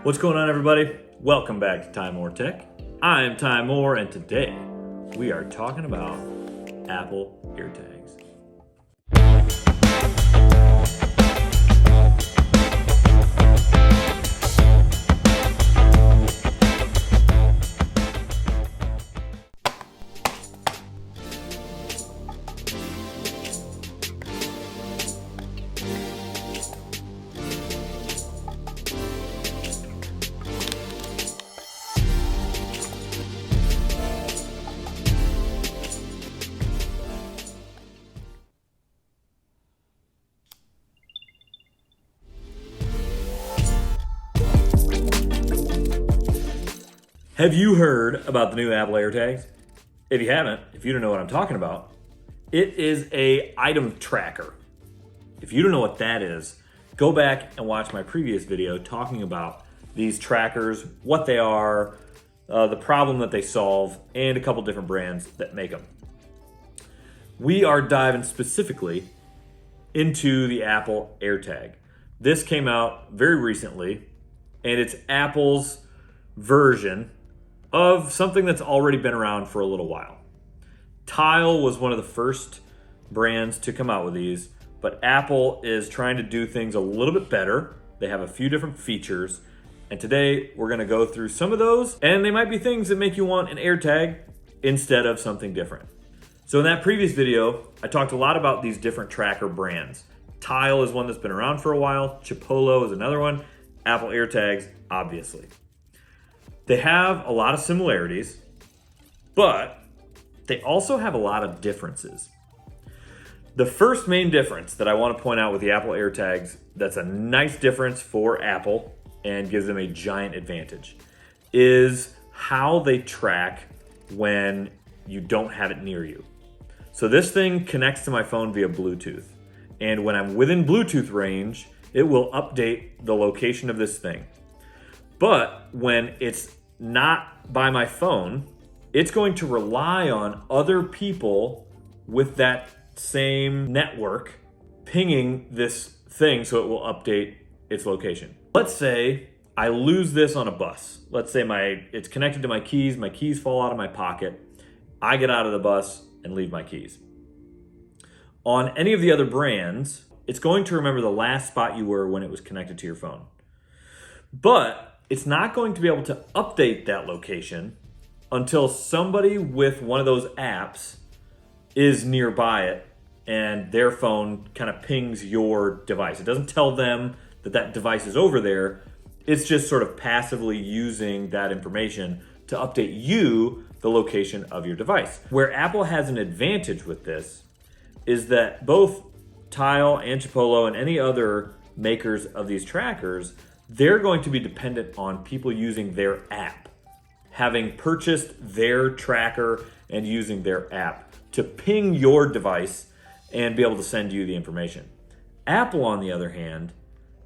What's going on, everybody? Welcome back to Ty Moore Tech. I'm Ty Moore, and today we are talking about Apple AirTags. Have you heard about the new Apple AirTags? If you haven't, if you don't know what I'm talking about, it is a item tracker. If you don't know what that is, go back and watch my previous video talking about these trackers, what they are, the problem that they solve, and a couple different brands that make them. We are diving specifically into the Apple AirTag. This came out very recently, and it's Apple's version of something that's already been around for a little while. Tile was one of the first brands to come out with these, but Apple is trying to do things a little bit better. They have a few different features, and today we're gonna go through some of those, and they might be things that make you want an AirTag instead of something different. So in that previous video, I talked a lot about these different tracker brands. Tile is one that's been around for a while. Chipolo is another one. Apple AirTags, obviously. They have a lot of similarities, but they also have a lot of differences. The first main difference that I want to point out with the Apple AirTags that's a nice difference for Apple and gives them a giant advantage is how they track when you don't have it near you. So this thing connects to my phone via Bluetooth, and when I'm within Bluetooth range, it will update the location of this thing. But when it's not by my phone, it's going to rely on other people with that same network pinging this thing so it will update its location. Let's say I lose this on a bus. Let's say it's connected to my keys fall out of my pocket. I get out of the bus and leave my keys. On any of the other brands, it's going to remember the last spot you were when it was connected to your phone. But it's not going to be able to update that location until somebody with one of those apps is nearby it and their phone kind of pings your device. It doesn't tell them that that device is over there. It's just sort of passively using that information to update you the location of your device. Where Apple has an advantage with this is that both Tile and Chipolo and any other makers of these trackers, they're going to be dependent on people using their app, having purchased their tracker and using their app to ping your device and be able to send you the information. Apple, on the other hand,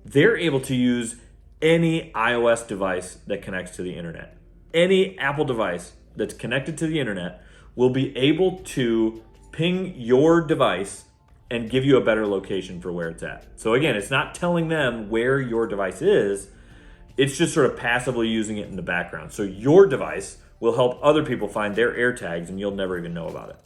they're able to use any iOS device that connects to the internet. Any Apple device that's connected to the internet will be able to ping your device and give you a better location for where it's at. So again, it's not telling them where your device is, it's just sort of passively using it in the background. So your device will help other people find their AirTags and you'll never even know about it.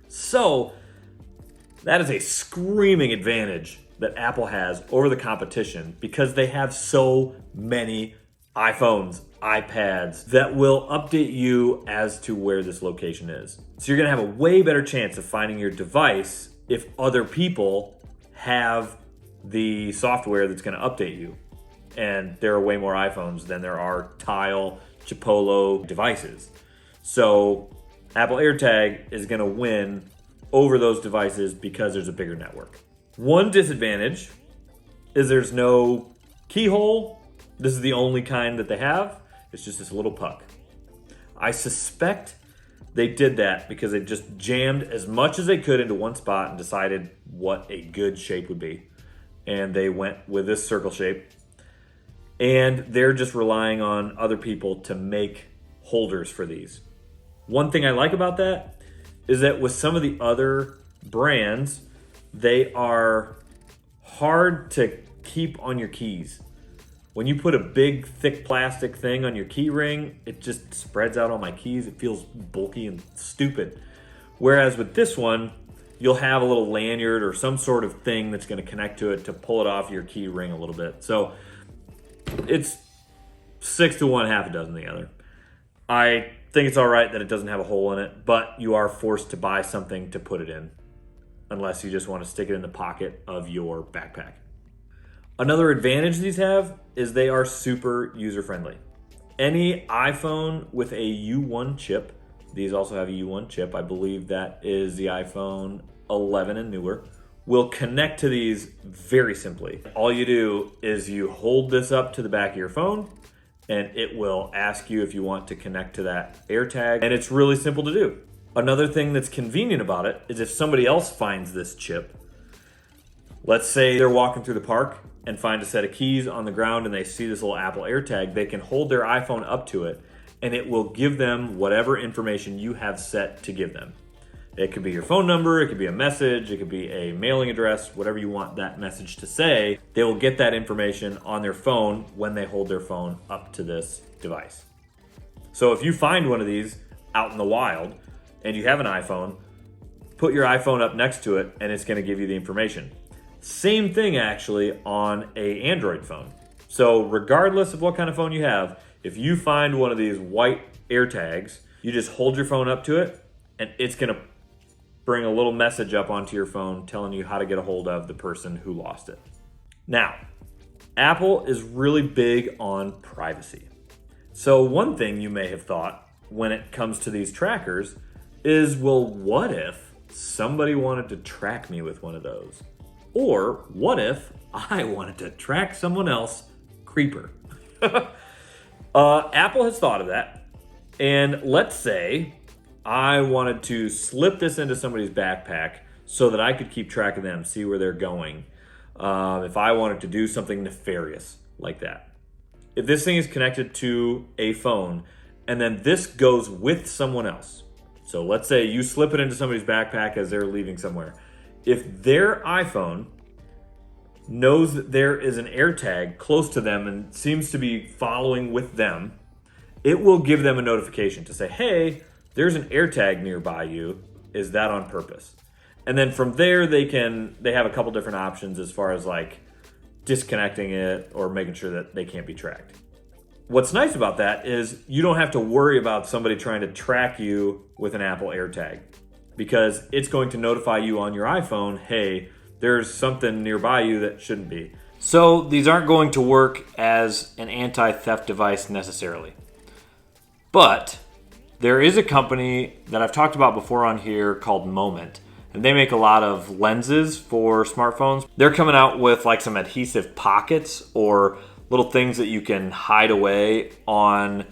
So that is a screaming advantage that Apple has over the competition because they have so many iPhones, iPads that will update you as to where this location is. So you're gonna have a way better chance of finding your device if other people have the software that's going to update you. And there are way more iPhones than there are Tile, Chipolo devices. So Apple AirTag is going to win over those devices because there's a bigger network. One disadvantage is there's no keyhole. This is the only kind that they have. It's just this little puck. I suspect they did that because they just jammed as much as they could into one spot and decided what a good shape would be. And they went with this circle shape. And they're just relying on other people to make holders for these. One thing I like about that is that with some of the other brands, they are hard to keep on your keys. When you put a big, thick plastic thing on your key ring, it just spreads out all my keys. It feels bulky and stupid. Whereas with this one, you'll have a little lanyard or some sort of thing that's going to connect to it to pull it off your key ring a little bit. So it's 6 to 1, half a dozen the other. I think it's all right that it doesn't have a hole in it, but you are forced to buy something to put it in, unless you just want to stick it in the pocket of your backpack. Another advantage these have is they are super user-friendly. Any iPhone with a U1 chip, these also have a U1 chip, I believe that is the iPhone 11 and newer, will connect to these very simply. All you do is you hold this up to the back of your phone, and it will ask you if you want to connect to that AirTag, and it's really simple to do. Another thing that's convenient about it is if somebody else finds this chip, let's say they're walking through the park and find a set of keys on the ground and they see this little Apple AirTag, they can hold their iPhone up to it and it will give them whatever information you have set to give them. It could be your phone number, it could be a message, it could be a mailing address, whatever you want that message to say. They will get that information on their phone when they hold their phone up to this device. So if you find one of these out in the wild and you have an iPhone, put your iPhone up next to it and it's going to give you the information. Same thing actually on an Android phone. So regardless of what kind of phone you have, if you find one of these white AirTags, you just hold your phone up to it and it's going to bring a little message up onto your phone telling you how to get a hold of the person who lost it. Now, Apple is really big on privacy. So one thing you may have thought when it comes to these trackers is, well, what if somebody wanted to track me with one of those? Or what if I wanted to track someone else, creeper? Apple has thought of that. And let's say I wanted to slip this into somebody's backpack so that I could keep track of them, see where they're going. If I wanted to do something nefarious like that. If this thing is connected to a phone and then this goes with someone else. So let's say you slip it into somebody's backpack as they're leaving somewhere. If their iPhone knows that there is an AirTag close to them and seems to be following with them, it will give them a notification to say, hey, there's an AirTag nearby you. Is that on purpose? And then from there, they have a couple different options as far as like disconnecting it or making sure that they can't be tracked. What's nice about that is you don't have to worry about somebody trying to track you with an Apple AirTag, because it's going to notify you on your iPhone, hey, there's something nearby you that shouldn't be. So these aren't going to work as an anti-theft device necessarily. But there is a company that I've talked about before on here called Moment, and they make a lot of lenses for smartphones. They're coming out with like some adhesive pockets or little things that you can hide away on,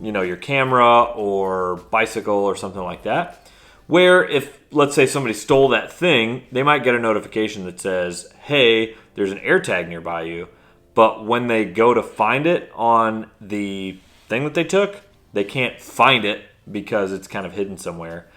your camera or bicycle or something like that. Where if, let's say, somebody stole that thing, they might get a notification that says, hey, there's an AirTag nearby you. But when they go to find it on the thing that they took, they can't find it because it's kind of hidden somewhere.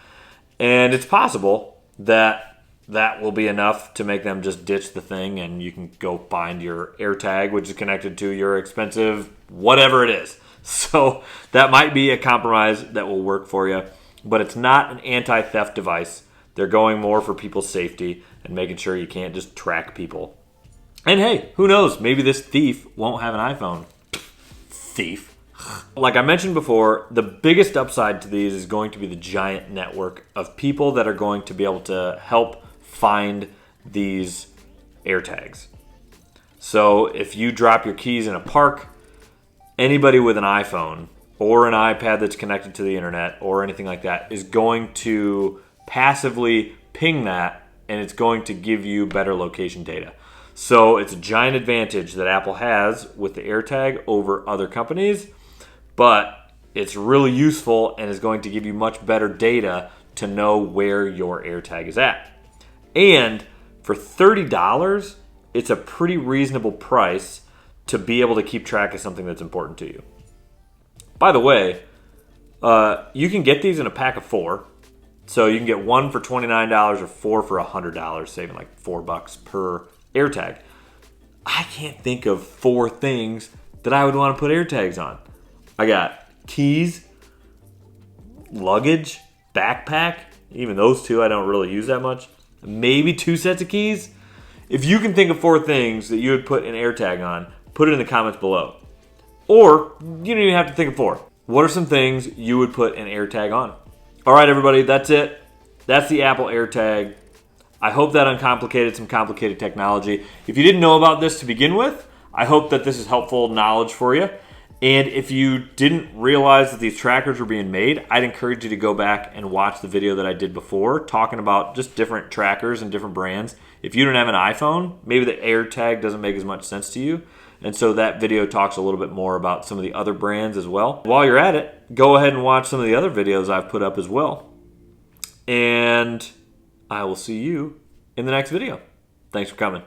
And it's possible that that will be enough to make them just ditch the thing and you can go find your AirTag, which is connected to your expensive whatever it is. So that might be a compromise that will work for you. But it's not an anti-theft device. They're going more for people's safety and making sure you can't just track people. And hey, who knows? Maybe this thief won't have an iPhone. Thief. Like I mentioned before, the biggest upside to these is going to be the giant network of people that are going to be able to help find these AirTags. So if you drop your keys in a park, anybody with an iPhone or an iPad that's connected to the internet or anything like that is going to passively ping that, and it's going to give you better location data. So it's a giant advantage that Apple has with the AirTag over other companies, but it's really useful and is going to give you much better data to know where your AirTag is at. And for $30, it's a pretty reasonable price to be able to keep track of something that's important to you. By the way, you can get these in a pack of 4. So you can get one for $29 or 4 for $100, saving like $4 per AirTag. I can't think of 4 things that I would want to put AirTags on. I got keys, luggage, backpack. Even those two I don't really use that much. Maybe 2 sets of keys. If you can think of 4 things that you would put an AirTag on, put it in the comments below. Or you don't even have to think of 4. What are some things you would put an AirTag on? All right, everybody, that's it. That's the Apple AirTag. I hope that uncomplicated some complicated technology. If you didn't know about this to begin with, I hope that this is helpful knowledge for you. And if you didn't realize that these trackers were being made, I'd encourage you to go back and watch the video that I did before talking about just different trackers and different brands. If you don't have an iPhone, maybe the AirTag doesn't make as much sense to you. And so that video talks a little bit more about some of the other brands as well. While you're at it, go ahead and watch some of the other videos I've put up as well. And I will see you in the next video. Thanks for coming.